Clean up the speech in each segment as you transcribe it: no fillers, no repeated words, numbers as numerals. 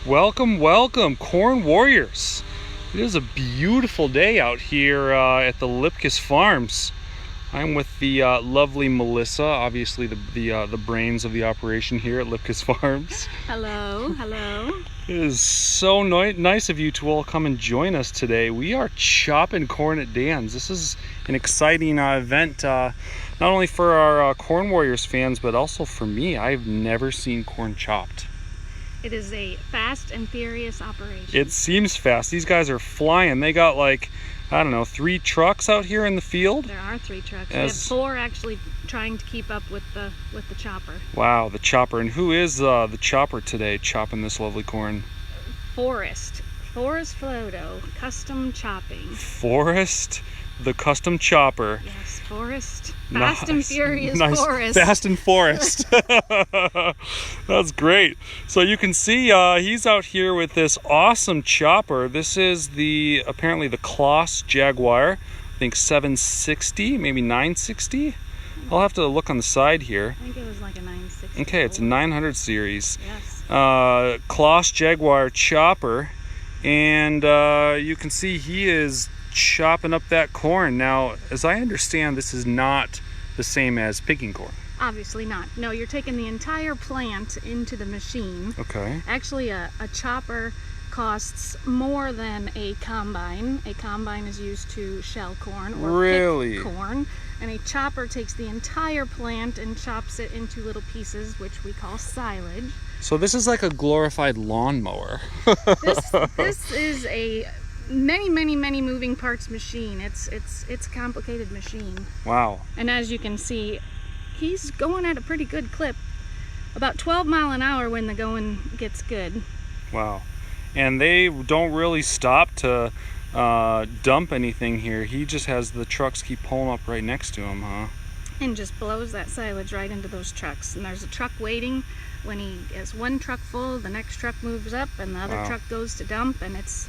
Welcome, welcome, Corn Warriors. It is a beautiful day out here at the Luepkes farms. I'm with the lovely Melissa, obviously the brains of the operation here at Luepkes farms. Hello, hello. It is so nice of you to all come and join us today. We are chopping corn at Dan's. This is an exciting event, not only for our Corn Warriors fans, but also for me. I've never seen corn chopped. It is a fast and furious operation. It seems fast. These guys are flying. They got like, I don't know, 3 trucks out here in the field. There are 3 trucks. We have 4 actually trying to keep up with the chopper. Wow, the chopper. And who is the chopper today chopping this lovely corn? Forrest Floto, custom chopping. Forrest, the custom chopper. Yes, Forrest. Fast and furious nice. Forrest. Fast and Forrest. That's great. So you can see he's out here with this awesome chopper. This is apparently the Kloss Jaguar. I think 760, maybe 960. I'll have to look on the side here. I think it was like a 960. Okay, it's a 900 series. Yes. Kloss Jaguar chopper. And you can see he is chopping up that corn. Now, as I understand, this is not the same as picking corn. Obviously not. No, you're taking the entire plant into the machine. Okay. Actually, a chopper costs more than a combine. A combine is used to shell corn or pick corn, and a chopper takes the entire plant and chops it into little pieces, which we call silage. So this is like a glorified lawnmower. This is a many moving parts machine. It's a complicated machine. Wow. And as you can see, he's going at a pretty good clip, about 12 miles an hour when the going gets good. Wow. And they don't really stop to dump anything here. He just has the trucks keep pulling up right next to him, huh? And just blows that silage right into those trucks. And there's a truck waiting. When he has one truck full, the next truck moves up and the other truck goes to dump, and it's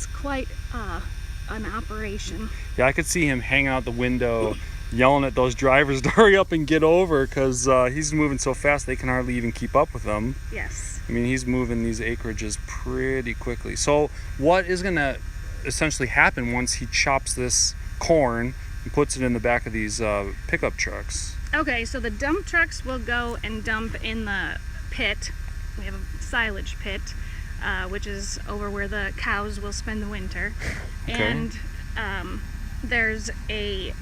quite an operation. Yeah, I could see him hang out the window yelling at those drivers to hurry up and get over, because he's moving so fast they can hardly even keep up with him. Yes. I mean, he's moving these acreages pretty quickly. So what is going to essentially happen once he chops this corn and puts it in the back of these pickup trucks? Okay, so the dump trucks will go and dump in the pit. We have a silage pit, which is over where the cows will spend the winter. Okay. And there's a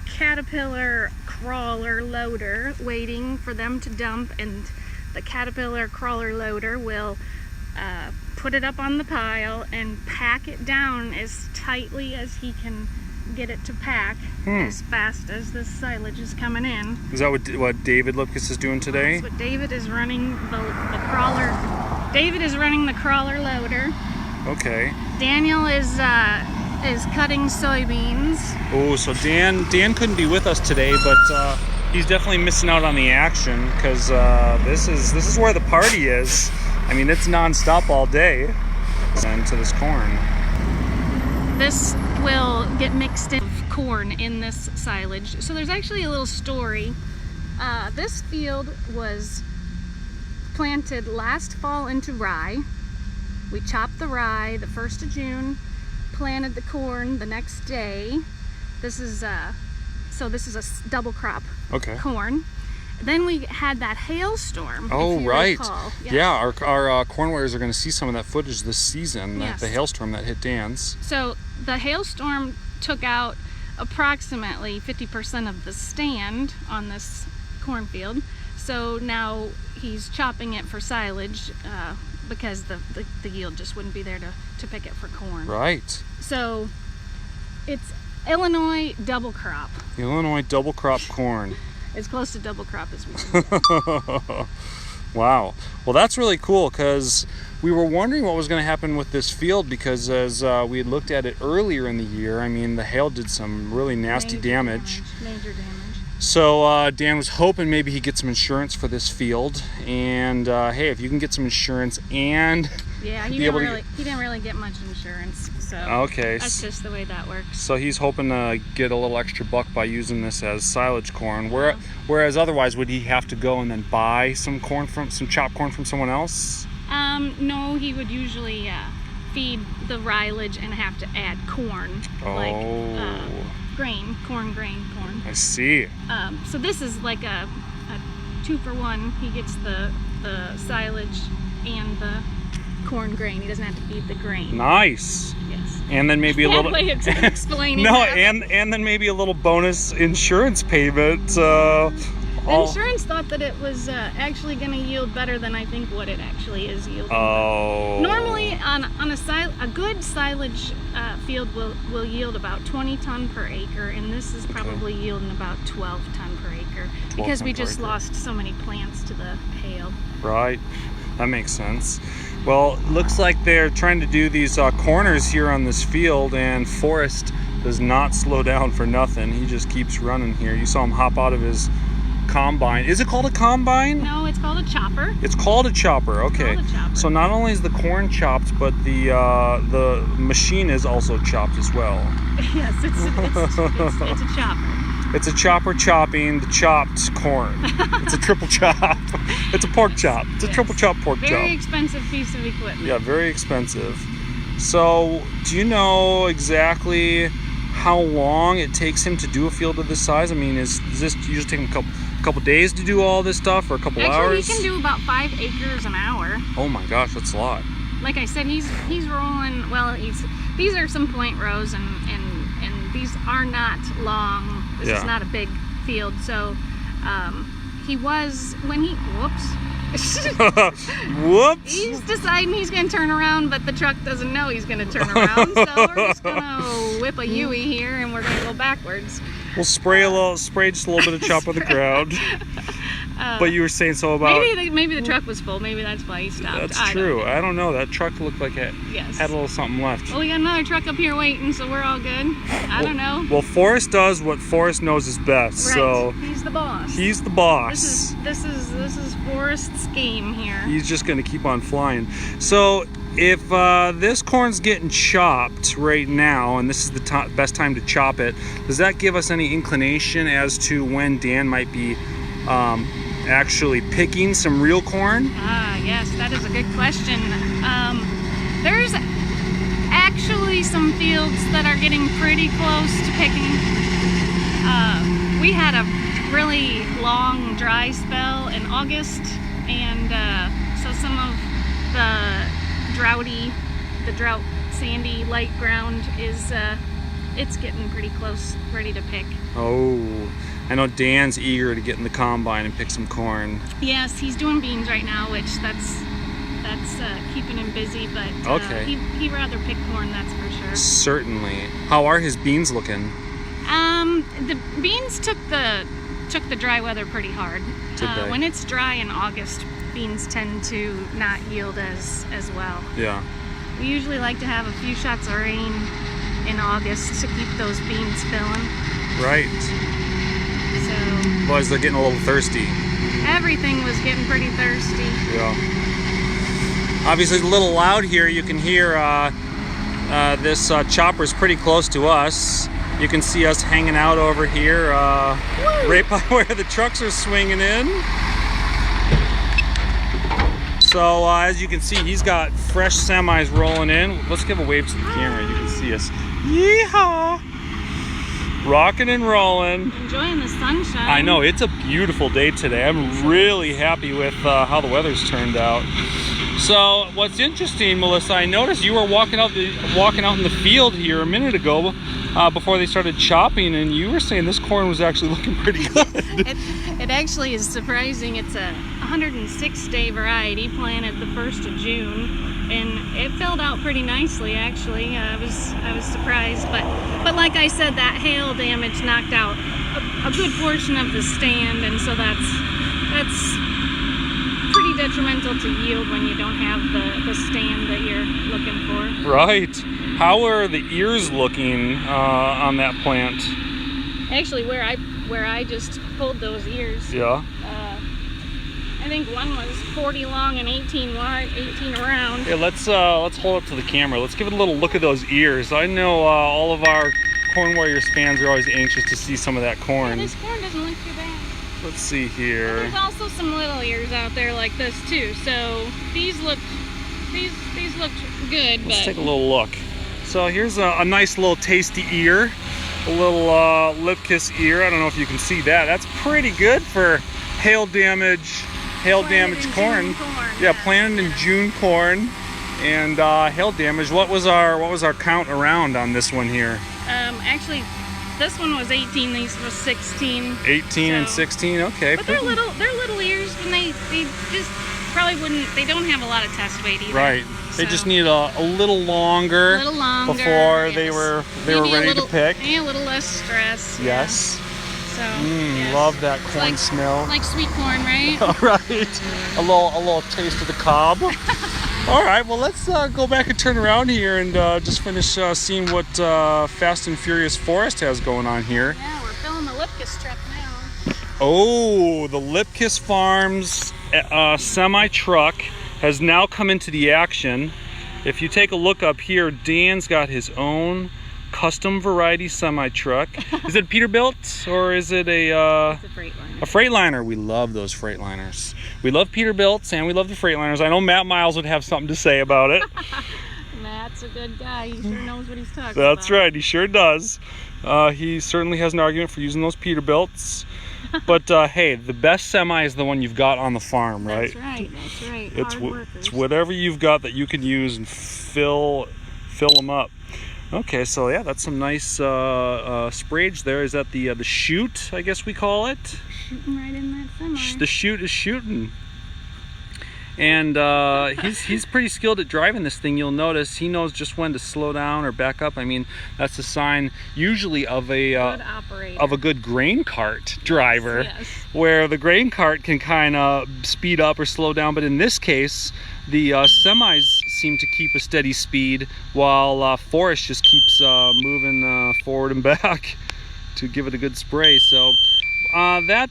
Caterpillar crawler loader waiting for them to dump, and the Caterpillar crawler loader will put it up on the pile and pack it down as tightly as he can get it to pack as fast as the silage is coming in. Is that what David Luepkes is doing today? That's what David is running the crawler. David is running the crawler loader. Okay. Daniel is cutting soybeans. Oh, so Dan couldn't be with us today, but he's definitely missing out on the action, because this is where the party is. I mean, it's non-stop all day. And to this corn. This will get mixed in with corn in this silage. So there's actually a little story. This field was planted last fall into rye. We chopped the rye the 1st of June, planted the corn the next day. This is a double crop corn. Then we had that hailstorm. Oh, right. Yes. Yeah, our Corn Warriors are going to see some of that footage this season, yes. The hailstorm that hit Dan's. So the hailstorm took out approximately 50% of the stand on this cornfield. So now he's chopping it for silage because the yield just wouldn't be there to pick it for corn. Right. So it's Illinois double crop. Illinois double crop corn. As close to double crop as we can get. Wow. Well, that's really cool, because we were wondering what was going to happen with this field, because as we had looked at it earlier in the year, I mean, the hail did some really nasty damage. Major damage. So Dan was hoping maybe he'd get some insurance for this field, and hey, if you can get some insurance and he didn't really get much insurance. So okay, that's just the way that works. So he's hoping to get a little extra buck by using this as silage corn. Whereas otherwise, would he have to go and then buy some chopped corn from someone else? No, he would usually feed the silage and have to add corn, like grain, corn. I see. So this is like a 2-for-1. He gets the silage and the corn grain. He doesn't have to feed the grain. Nice. Yes. And then maybe a little way of explaining no, that. and then maybe a little bonus insurance payment. The insurance thought that it was actually going to yield better than I think what it actually is yielding. Oh. Normally, on a good silage field will yield about 20 ton per acre, and this is probably yielding about 12 ton per acre because we just lost so many plants to the hail. Right. That makes sense. Well, looks like they're trying to do these corners here on this field, and Forrest does not slow down for nothing. He just keeps running here. You saw him hop out of his combine. Is it called a combine? No, it's called a chopper. It's called a chopper. Okay. It's called a chopper. So not only is the corn chopped, but the machine is also chopped as well. Yes, it's a chopper. It's a chopper chopping the chopped corn. It's a triple chop. It's a pork chop. It's a triple chop pork chop. Very expensive piece of equipment. Yeah, very expensive. So, do you know exactly how long it takes him to do a field of this size? I mean, is this usually take him a couple days to do all this stuff, or a couple hours? Actually, he can do about 5 acres an hour. Oh my gosh, that's a lot. Like I said, he's rolling. Well, these are some point rows, and these are not long. This is not a big field, so he was when he Whoops. He's deciding he's going to turn around, but the truck doesn't know he's going to turn around, so we're just going to whip a U-ey here, and we're going to go backwards. We'll spray just a little bit of chop on the ground. But you were saying so about maybe the truck was full. Maybe that's why he stopped. That's true. I don't know. That truck looked like it had a little something left. Well, we got another truck up here waiting, so we're all good. I don't know. Well, Forrest does what Forrest knows is best. Right. So he's the boss. He's the boss. This is Forrest's game here. He's just going to keep on flying. So if this corn's getting chopped right now, and this is the best time to chop it, does that give us any inclination as to when Dan might be actually picking some real corn? Yes, that is a good question. There's actually some fields that are getting pretty close to picking. We had a really long dry spell in August, and so some of the drought sandy light ground is it's getting pretty close, ready to pick. Oh, I know Dan's eager to get in the combine and pick some corn. Yes, he's doing beans right now, which that's keeping him busy, but he'd rather pick corn, that's for sure. Certainly. How are his beans looking? The beans took the dry weather pretty hard. When it's dry in August, beans tend to not yield as well. Yeah. We usually like to have a few shots of rain in August to keep those beans filling. Right. So Otherwise they're getting a little thirsty. Everything was getting pretty thirsty. Yeah. Obviously it's a little loud here. You can hear this chopper's pretty close to us. You can see us hanging out over here right by where the trucks are swinging in. So as you can see, he's got fresh semis rolling in. Let's give a wave to the camera. You can see us. Yeehaw! Rocking and rolling. Enjoying the sunshine. I know, it's a beautiful day today. I'm really happy with how the weather's turned out. So what's interesting, Melissa, I noticed you were walking out in the field here a minute ago before they started chopping, and you were saying this corn was actually looking pretty good. It actually is surprising. It's a 106-day variety planted the 1st of June, and it filled out pretty nicely actually. I was surprised, but like I said, that hail damage knocked out a good portion of the stand, and so that's pretty detrimental to yield when you don't have the stand that you're looking for. Right. How are the ears looking on that plant? Actually, where I just pulled those ears. Yeah. I think one was 40 long and 18 wide, 18 around. Yeah, let's hold up to the camera. Let's give it a little look at those ears. I know all of our Corn Warriors fans are always anxious to see some of that corn. Yeah, this corn doesn't look too bad. Let's see here. But there's also some little ears out there like this too. So these look looked good. Let's but take a little look. So here's a nice little tasty ear, a little Luepkes ear. I don't know if you can see that. That's pretty good for hail damage corn. Yeah, planted in June corn and hail damage. What was our count around on this one here? Actually, this one was 18. These was 16. 18 and 16. Okay. But they're little ears, and they just probably wouldn't. They don't have a lot of test weight either. Right. They just need a little longer. Before they were ready to pick. Yeah, a little less stress. Yes. Yeah. So. Yes. Love that corn smell. Like sweet corn, right? All right. A little taste of the cob. All right. Well, let's go back and turn around here and just finish seeing what Fast and Furious Forest has going on here. Yeah, we're filling the Luepkes truck now. Oh, the Luepkes Farms semi truck has now come into the action. If you take a look up here, Dan's got his own custom variety semi truck. Is it Peterbilt or is it It's a Freightliner. a Freightliner? We love those Freightliners. We love Peterbilts and we love the Freightliners. I know Matt Miles would have something to say about it. Matt's a good guy. He sure knows what he's talking about. That's right, he sure does. He certainly has an argument for using those Peterbilts. But hey, the best semi is the one you've got on the farm, right? That's right. That's right. It's whatever you've got that you can use and fill them up. Okay, so yeah, that's some nice sprayage there. Is that the chute, I guess we call it? Shooting right in that semi. The chute is shooting. And he's pretty skilled at driving this thing. You'll notice he knows just when to slow down or back up. I mean, that's a sign usually of a good grain cart driver. Yes. Where the grain cart can kind of speed up or slow down. But in this case, the semis seem to keep a steady speed while Forrest just keeps moving forward and back to give it a good spray. So that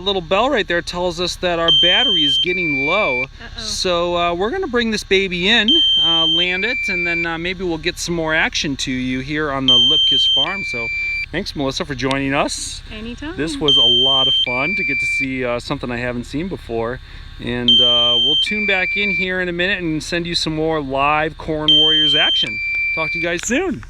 little bell right there tells us that our battery is getting low. So we're going to bring this baby in, land it, and then maybe we'll get some more action to you here on the Luepkes farm. So thanks, Melissa, for joining us. Anytime. This was a lot of fun to get to see something I haven't seen before. And we'll tune back in here in a minute and send you some more live Corn Warriors action. Talk to you guys soon.